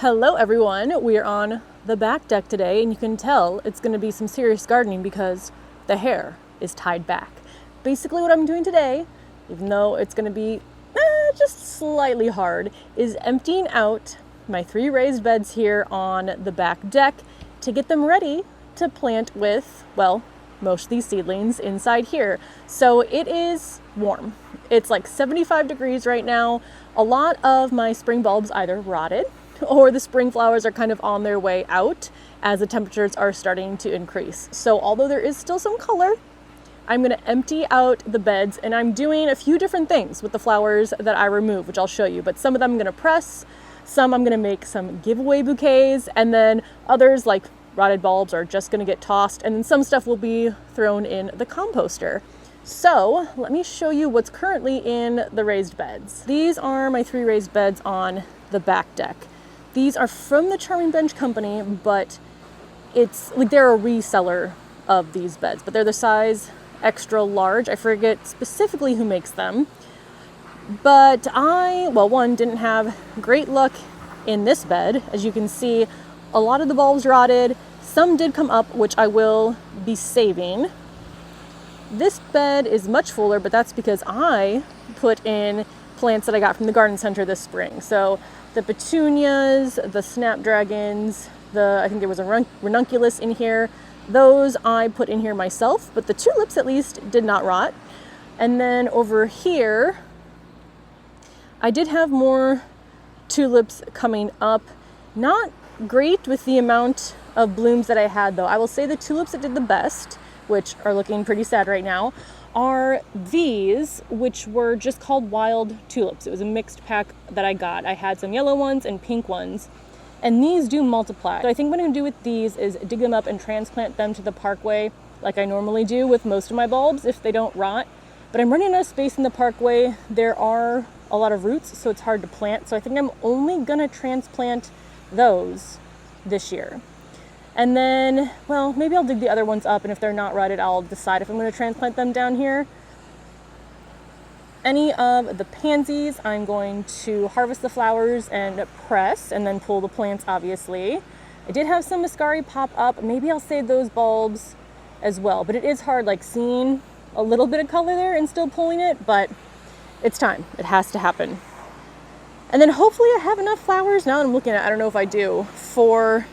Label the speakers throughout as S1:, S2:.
S1: Hello everyone, we are on the back deck today and you can tell it's going to be some serious gardening because the hair is tied back. Basically what I'm doing today, even though it's going to be just slightly hard, is emptying out my 3 raised beds here on the back deck to get them ready to plant with, well, most of these seedlings inside here. So it is warm. It's like 75 degrees right now. A lot of my spring bulbs either rotted or the spring flowers are kind of on their way out as the temperatures are starting to increase. So although there is still some color, I'm going to empty out the beds, and I'm doing a few different things with the flowers that I remove, which I'll show you. But some of them I'm going to press, some I'm going to make some giveaway bouquets, and then others like rotted bulbs are just going to get tossed, and then some stuff will be thrown in the composter. So let me show you what's currently in the raised beds. These are my 3 raised beds on the back deck. These are from the Charming Bench Company, but it's like they're a reseller of these beds, but they're the size extra large. I forget specifically who makes them, but one, didn't have great luck in this bed. As you can see, a lot of the bulbs rotted. Some did come up, which I will be saving. This bed is much fuller, but that's because I put in plants that I got from the garden center this spring. So the petunias, the snapdragons, I think there was a ranunculus in here. Those I put in here myself, but the tulips at least did not rot. And then over here, I did have more tulips coming up. Not great with the amount of blooms that I had though. I will say the tulips that did the best, which are looking pretty sad right now, are these, which were just called wild tulips. It was a mixed pack that I got. I had some yellow ones and pink ones, and these do multiply. So I think what I'm gonna do with these is dig them up and transplant them to the parkway like I normally do with most of my bulbs if they don't rot. But I'm running out of space in the parkway. There are a lot of roots, so it's hard to plant. So I think I'm only gonna transplant those this year. And then, well, maybe I'll dig the other ones up, and if they're not rotted, I'll decide if I'm going to transplant them down here. Any of the pansies, I'm going to harvest the flowers and press, and then pull the plants, obviously. I did have some muscari pop up. Maybe I'll save those bulbs as well. But it is hard, like, seeing a little bit of color there and still pulling it, but it's time. It has to happen. And then hopefully I have enough flowers, now that I'm looking at it, I don't know if I do, for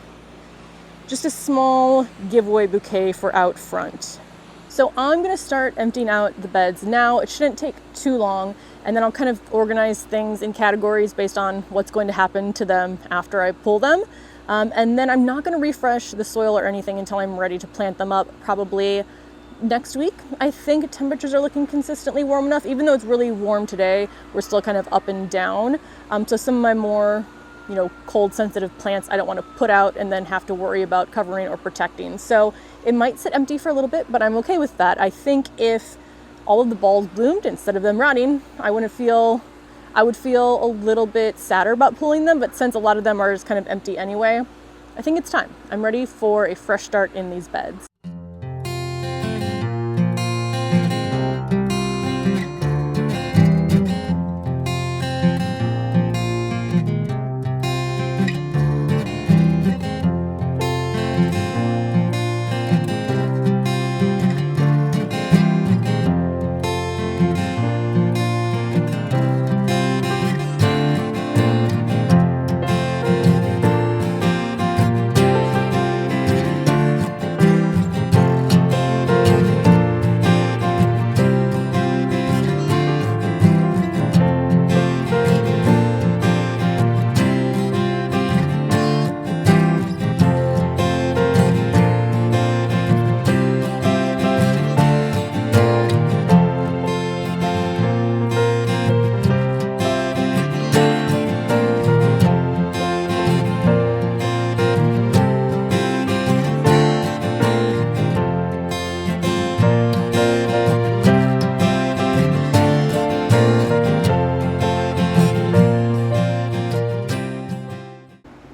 S1: just a small giveaway bouquet for out front. So I'm gonna start emptying out the beds now. It shouldn't take too long, and then I'll kind of organize things in categories based on what's going to happen to them after I pull them. And then I'm not gonna refresh the soil or anything until I'm ready to plant them up, probably next week. I think temperatures are looking consistently warm enough. Even though it's really warm today, we're still kind of up and down. So some of my more cold sensitive plants I don't want to put out and then have to worry about covering or protecting. So it might sit empty for a little bit, but I'm okay with that. I think if all of the bulbs bloomed instead of them rotting, I would feel a little bit sadder about pulling them, but since a lot of them are just kind of empty anyway, I think it's time. I'm ready for a fresh start in these beds.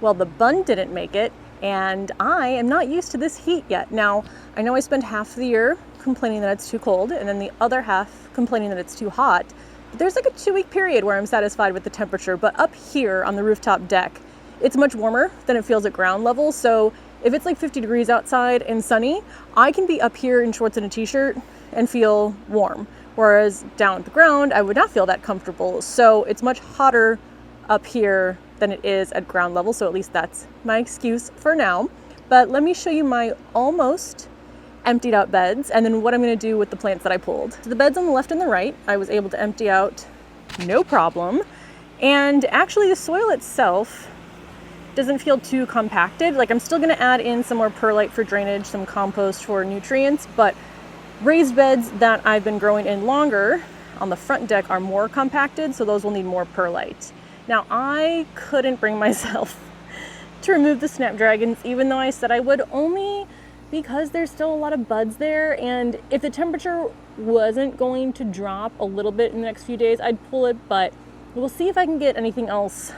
S1: Well, the bun didn't make it, and I am not used to this heat yet. Now, I know I spend half the year complaining that it's too cold, and then the other half complaining that it's too hot. But there's like a 2-week period where I'm satisfied with the temperature, but up here on the rooftop deck, it's much warmer than it feels at ground level. So if it's like 50 degrees outside and sunny, I can be up here in shorts and a t-shirt and feel warm. Whereas down at the ground, I would not feel that comfortable. So it's much hotter up here than it is at ground level. So at least that's my excuse for now. But let me show you my almost emptied out beds and then what I'm going to do with the plants that I pulled. So the beds on the left and the right, I was able to empty out no problem. And actually the soil itself doesn't feel too compacted. Like I'm still going to add in some more perlite for drainage, some compost for nutrients, but raised beds that I've been growing in longer on the front deck are more compacted, so those will need more perlite. Now I couldn't bring myself to remove the snapdragons, even though I said I would, only because there's still a lot of buds there, and if the temperature wasn't going to drop a little bit in the next few days, I'd pull it, but we'll see if I can get anything else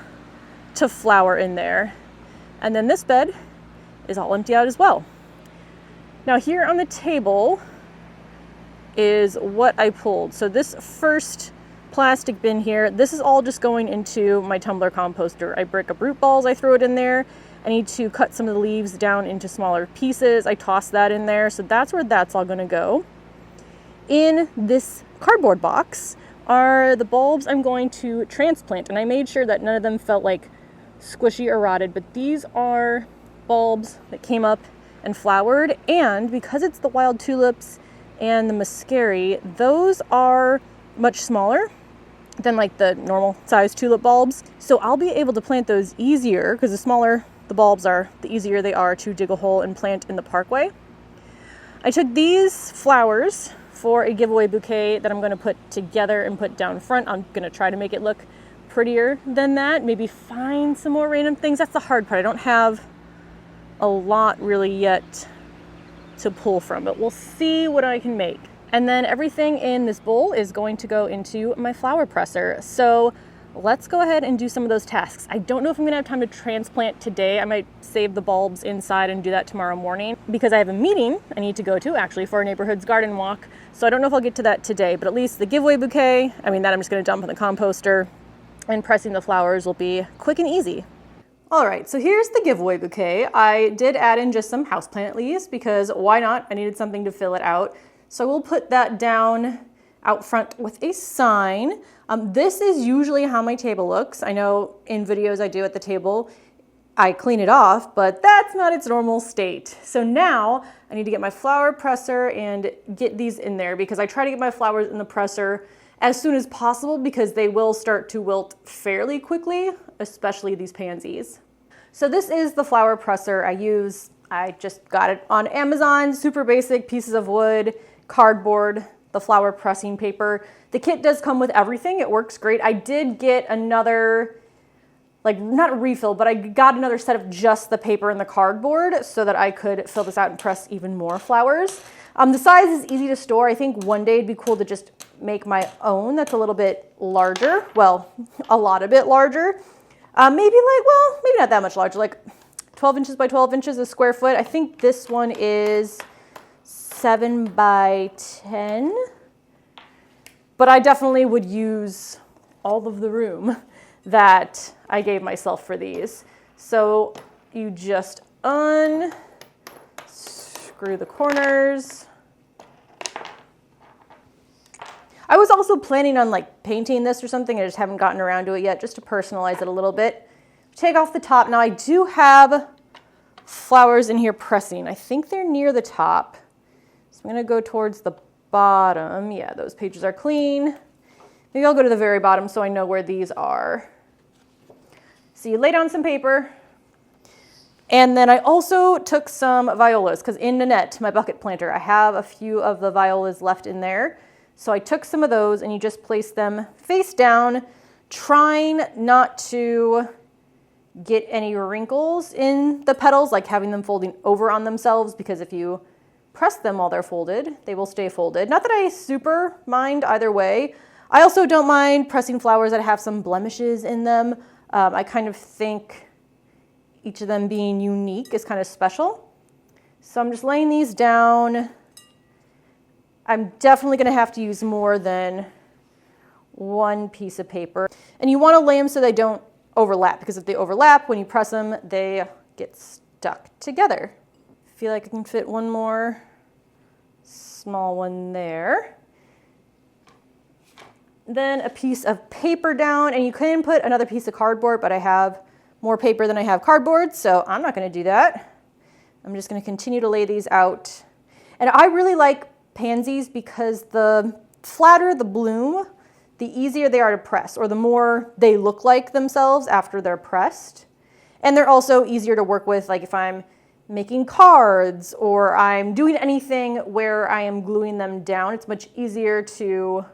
S1: to flower in there. And then this bed is all empty out as well. Now here on the table is what I pulled. So this first plastic bin here, this is all just going into my tumbler composter. I break up root balls, I throw it in there. I need to cut some of the leaves down into smaller pieces. I toss that in there. So that's where that's all gonna go. In this cardboard box are the bulbs I'm going to transplant. And I made sure that none of them felt like squishy or rotted, but these are bulbs that came up and flowered. And because it's the wild tulips and the muscari, those are much smaller than like the normal size tulip bulbs. So I'll be able to plant those easier because the smaller the bulbs are, the easier they are to dig a hole and plant in the parkway. I took these flowers for a giveaway bouquet that I'm going to put together and put down front. I'm going to try to make it look prettier than that. Maybe find some more random things. That's the hard part. I don't have a lot really yet to pull from, but we'll see what I can make. And then everything in this bowl is going to go into my flower presser. So let's go ahead and do some of those tasks. I don't know if I'm gonna have time to transplant today. I might save the bulbs inside and do that tomorrow morning because I have a meeting I need to go to actually for our neighborhood's garden walk. So I don't know if I'll get to that today, but at least the giveaway bouquet, that I'm just gonna dump in the composter, and pressing the flowers will be quick and easy. All right, so here's the giveaway bouquet. I did add in just some houseplant leaves because why not? I needed something to fill it out. So we'll put that down out front with a sign. This is usually how my table looks. I know in videos I do at the table, I clean it off, but that's not its normal state. So now I need to get my flower presser and get these in there because I try to get my flowers in the presser as soon as possible because they will start to wilt fairly quickly, especially these pansies. So this is the flower presser I just got it on Amazon, super basic pieces of wood, cardboard, the flower pressing paper. The kit does come with everything. It works great. I did get another, not a refill, but I got another set of just the paper and the cardboard so that I could fill this out and press even more flowers. The size is easy to store. I think one day it'd be cool to just make my own that's a little bit larger. Well, a lot a bit larger. Maybe not that much larger, like 12 inches by 12 inches, a square foot. I think this one is 7 by 10. But I definitely would use all of the room that I gave myself for these. So you just unscrew the corners. I was also planning on painting this or something. I just haven't gotten around to it yet, just to personalize it a little bit. Take off the top. Now I do have flowers in here pressing. I think they're near the top. So I'm gonna go towards the bottom. Yeah, those pages are clean. Maybe I'll go to the very bottom so I know where these are. So you lay down some paper. And then I also took some violas because in Nanette, my bucket planter, I have a few of the violas left in there. So I took some of those and you just place them face down, trying not to get any wrinkles in the petals, like having them folding over on themselves, because if you press them while they're folded, they will stay folded. Not that I super mind either way. I also don't mind pressing flowers that have some blemishes in them. I kind of think each of them being unique is kind of special. So I'm just laying these down. I'm definitely gonna have to use more than one piece of paper. And you wanna lay them so they don't overlap, because if they overlap, when you press them, they get stuck together. I feel like I can fit one more small one there. Then a piece of paper down, and you can put another piece of cardboard, but I have more paper than I have cardboard, so I'm not gonna do that. I'm just gonna continue to lay these out. And I really like pansies because the flatter the bloom, the easier they are to press, or the more they look like themselves after they're pressed. And they're also easier to work with, like if I'm making cards or I'm doing anything where I am gluing them down, it's much easier to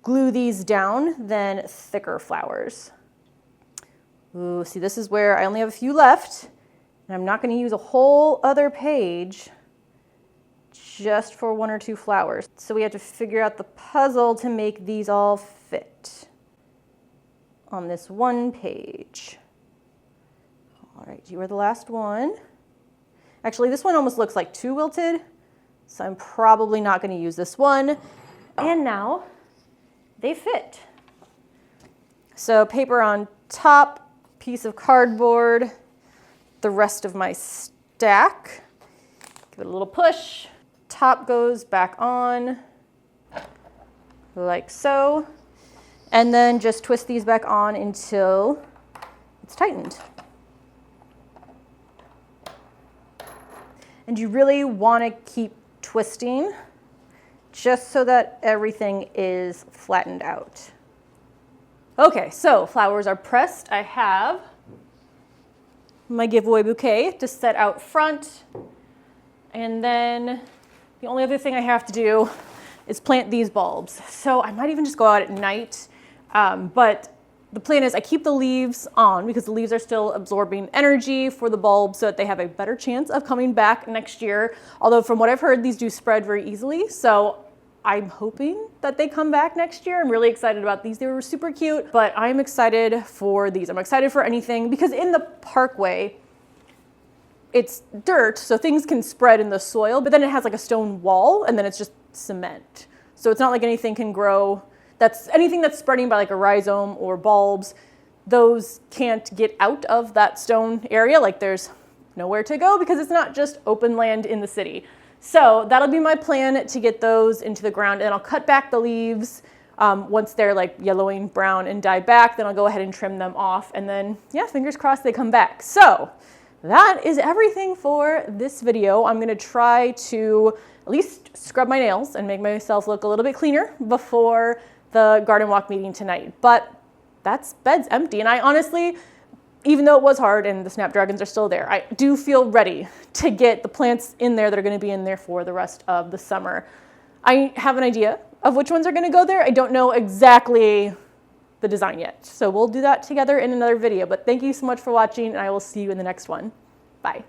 S1: glue these down than thicker flowers. Ooh, see, this is where I only have a few left, and I'm not going to use a whole other page just for one or two flowers. So we have to figure out the puzzle to make these all fit on this one page. All right, you are the last one. Actually, this one almost looks like too wilted, so I'm probably not going to use this one. And now they fit. So paper on top, piece of cardboard, the rest of my stack. Give it a little push. Top goes back on, like so. And then just twist these back on until it's tightened. And you really want to keep twisting just so that everything is flattened out. Okay, so flowers are pressed. I have my giveaway bouquet to set out front. And then the only other thing I have to do is plant these bulbs. So I might even just go out at night. But the plan is I keep the leaves on because the leaves are still absorbing energy for the bulbs so that they have a better chance of coming back next year. Although from what I've heard, these do spread very easily. So I'm hoping that they come back next year. I'm really excited about these. They were super cute, but I'm excited for these. I'm excited for anything because in the parkway, it's dirt, so things can spread in the soil, but then it has like a stone wall and then it's just cement. So it's not like anything can grow. Anything that's spreading by like a rhizome or bulbs, those can't get out of that stone area. Like there's nowhere to go because it's not just open land in the city. So that'll be my plan to get those into the ground, and I'll cut back the leaves once they're like yellowing brown and die back. Then I'll go ahead and trim them off, and then yeah, fingers crossed they come back. So that is everything for this video. I'm gonna try to at least scrub my nails and make myself look a little bit cleaner before the garden walk meeting tonight. But that's bed's empty, and I honestly, even though it was hard and the snapdragons are still there, I do feel ready to get the plants in there that are gonna be in there for the rest of the summer. I have an idea of which ones are gonna go there. I don't know exactly the design yet. So we'll do that together in another video, but thank you so much for watching, and I will see you in the next one. Bye.